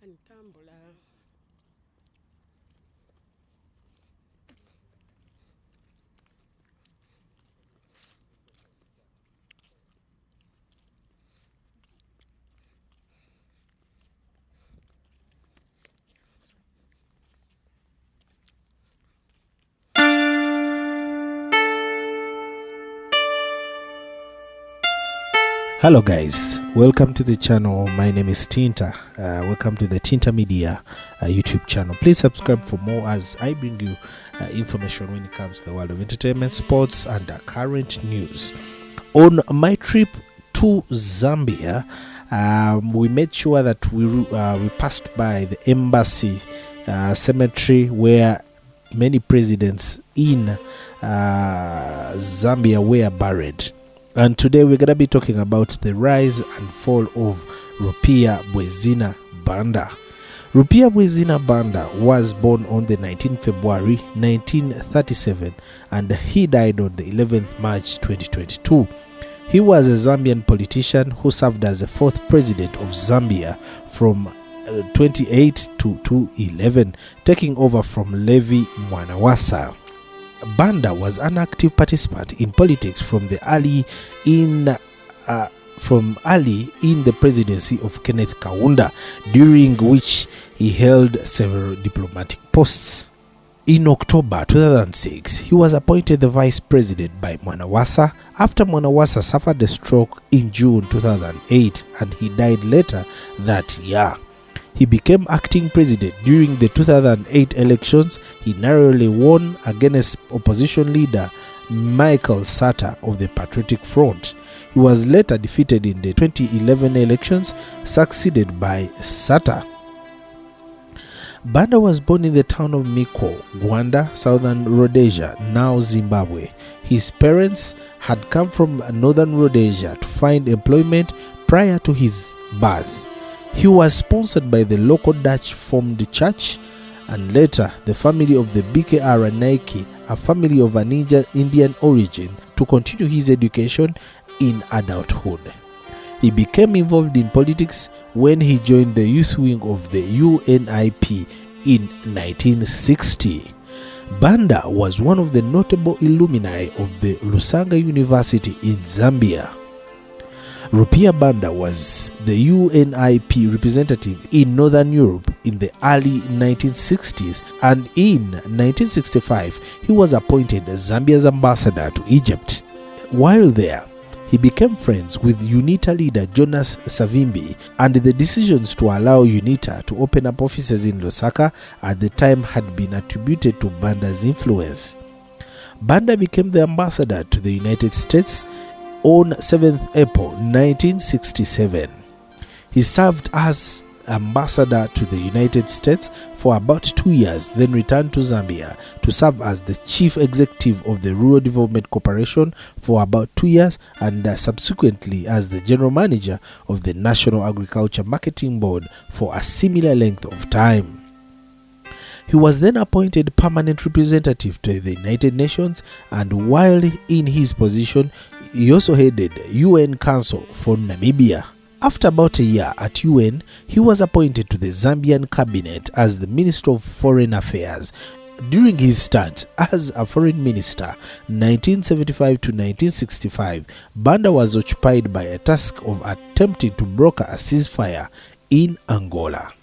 Ntambula. Hello guys, welcome to the channel. My name is Tinta. Welcome to the Tinta Media YouTube channel. Please subscribe for more as I bring you information when it comes to the world of entertainment, sports and current news. On my trip to Zambia, we made sure that we passed by the embassy cemetery where many presidents in Zambia were buried. And today we're going to be talking about the rise and fall of Rupiah Bwezani Banda. Rupiah Bwezani Banda was born on the 19th February 1937 and he died on the 11th March 2022. He was a Zambian politician who served as the fourth president of Zambia from 28 to 2011, taking over from Levi Mwanawasa. Banda was an active participant in politics from early in the presidency of Kenneth Kaunda, during which he held several diplomatic posts. In October 2006, he was appointed the vice president by Mwanawasa after Mwanawasa suffered a stroke in June 2008 and he died later that year. He became acting president during the 2008 elections. He narrowly won against opposition leader Michael Sata of the Patriotic Front. He was later defeated in the 2011 elections, succeeded by Sata. Banda was born in the town of Miko, Gwanda, southern Rhodesia, now Zimbabwe. His parents had come from northern Rhodesia to find employment prior to his birth. He was sponsored by the local Dutch formed church and later the family of the BKR Naiki, a family of an Indian origin, to continue his education in adulthood. He became involved in politics when he joined the youth wing of the UNIP in 1960. Banda was one of the notable alumni of the Lusanga University in Zambia. Rupiah Banda was the UNIP representative in Northern Europe in the early 1960s, and in 1965 he was appointed Zambia's ambassador to Egypt. While there, he became friends with UNITA leader Jonas Savimbi, and the decisions to allow UNITA to open up offices in Lusaka at the time had been attributed to Banda's influence. Banda became the ambassador to the United States on 7th April 1967. He served as ambassador to the United States for about 2 years, then returned to Zambia to serve as the chief executive of the Rural Development Corporation for about 2 years, and subsequently as the general manager of the National Agriculture Marketing Board for a similar length of time. He was then appointed permanent representative to the United Nations, and while in his position, he also headed UN Council for Namibia. After about a year at UN, he was appointed to the Zambian cabinet as the Minister of Foreign Affairs. During his stint as a foreign minister, 1975 to 1965, Banda was occupied by a task of attempting to broker a ceasefire in Angola.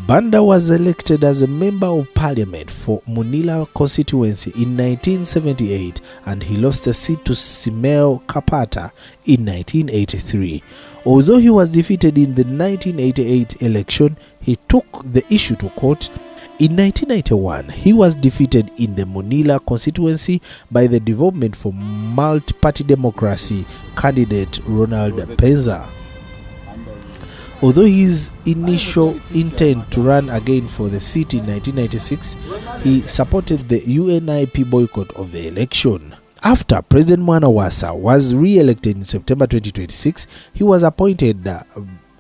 Banda was elected as a member of parliament for Munila constituency in 1978, and he lost a seat to Simeo Kapata in 1983. Although he was defeated in the 1988 election, he took the issue to court. In 1991, he was defeated in the Munila constituency by the Development for Multi-Party Democracy candidate Ronald Penza. Although his initial intent to run again for the seat in 1996, he supported the UNIP boycott of the election. After President Mwanawasa was re-elected in September 2026, he was appointed the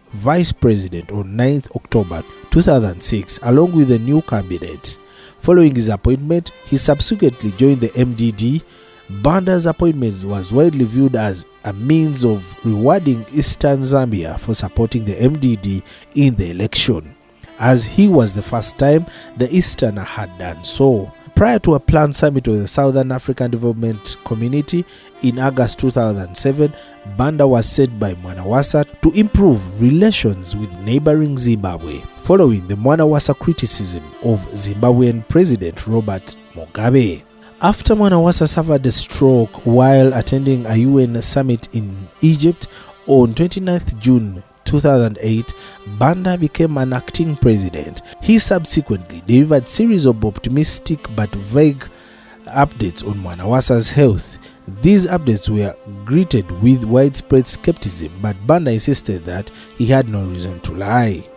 vice president on 9th October 2006 along with a new cabinet. Following his appointment, he subsequently joined the MDD Banda's appointment was widely viewed as a means of rewarding Eastern Zambia for supporting the MDD in the election, as he was the first time the Easterner had done so. Prior to a planned summit of the Southern African Development Community in August 2007, Banda was sent by Mwanawasa to improve relations with neighboring Zimbabwe, following the Mwanawasa criticism of Zimbabwean President Robert Mugabe. After Mwanawasa suffered a stroke while attending a UN summit in Egypt on 29th June 2008, Banda became an acting president. He subsequently delivered series of optimistic but vague updates on Mwanawasa's health. These updates were greeted with widespread skepticism, but Banda insisted that he had no reason to lie.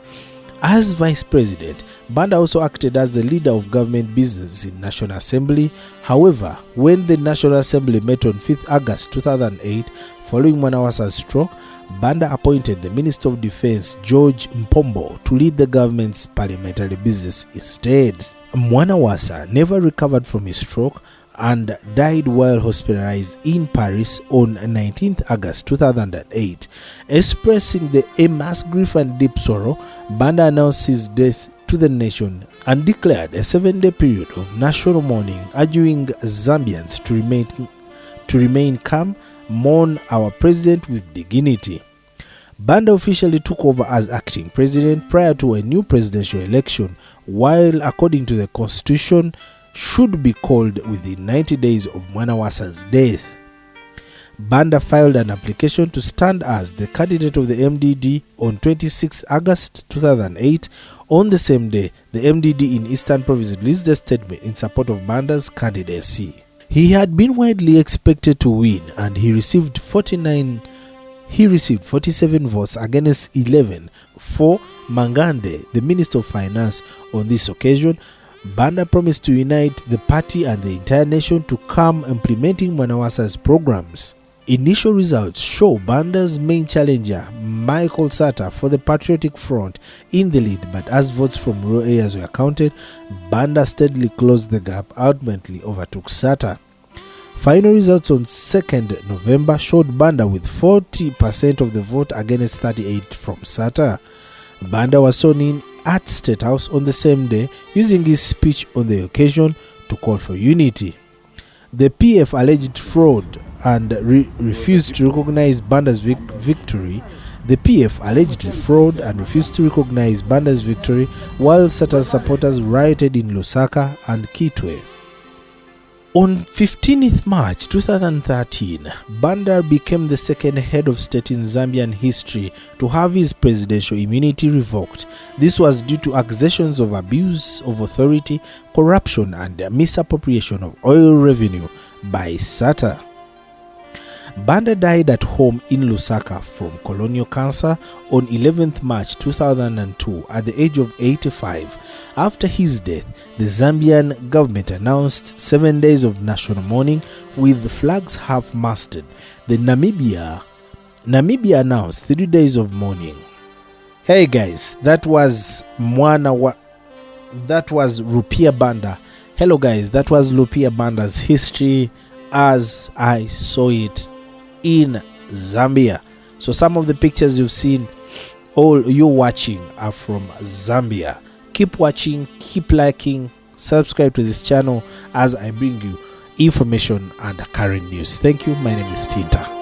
As vice president, Banda also acted as the leader of government business in National Assembly. However, when the National Assembly met on 5th August 2008, following Mwanawasa's stroke, Banda appointed the Minister of Defense George Mpombo to lead the government's parliamentary business instead. Mwanawasa never recovered from his stroke and died while hospitalized in Paris on 19th August 2008. Expressing a mass grief and deep sorrow, Banda announced his death to the nation and declared a 7-day period of national mourning, urging Zambians to remain calm, mourn our president with dignity. Banda officially took over as acting president prior to a new presidential election, while according to the constitution, should be called within 90 days of Mwanawasa's death. Banda filed an application to stand as the candidate of the MDD on 26 August 2008. On the same day, the MDD in Eastern Province released a statement in support of Banda's candidacy. He had been widely expected to win, and he received 47 votes against 11 for Mangande, the Minister of Finance. On this occasion, Banda promised to unite the party and the entire nation to come implementing Mwanawasa's programs. Initial results show Banda's main challenger, Michael Sata, for the Patriotic Front in the lead, but as votes from rural areas were counted, Banda steadily closed the gap, ultimately overtook Sata. Final results on 2nd November showed Banda with 40% of the vote against 38% from Sata. Banda was sworn in at State House on the same day, using his speech on the occasion to call for unity. The PF alleged fraud and refused to recognize Banda's victory. The PF alleged fraud and refused to recognize Banda's victory, while Sata's supporters rioted in Lusaka and Kitwe. On 15th March 2013, Banda became the second head of state in Zambian history to have his presidential immunity revoked. This was due to accusations of abuse of authority, corruption, and misappropriation of oil revenue by Sata. Banda died at home in Lusaka from colonial cancer on 11th March 2002 at the age of 85. After his death, the Zambian government announced 7 days of national mourning with flags half-masted. Namibia announced 3 days of mourning. Hey guys, that was Rupiah Banda. Hello guys, that was Rupiah Banda's history as I saw it in Zambia. So some of the pictures you've seen, all you're watching, are from Zambia. Keep watching, keep liking, subscribe to this channel as I bring you information and current news. Thank you. My name is Tinta.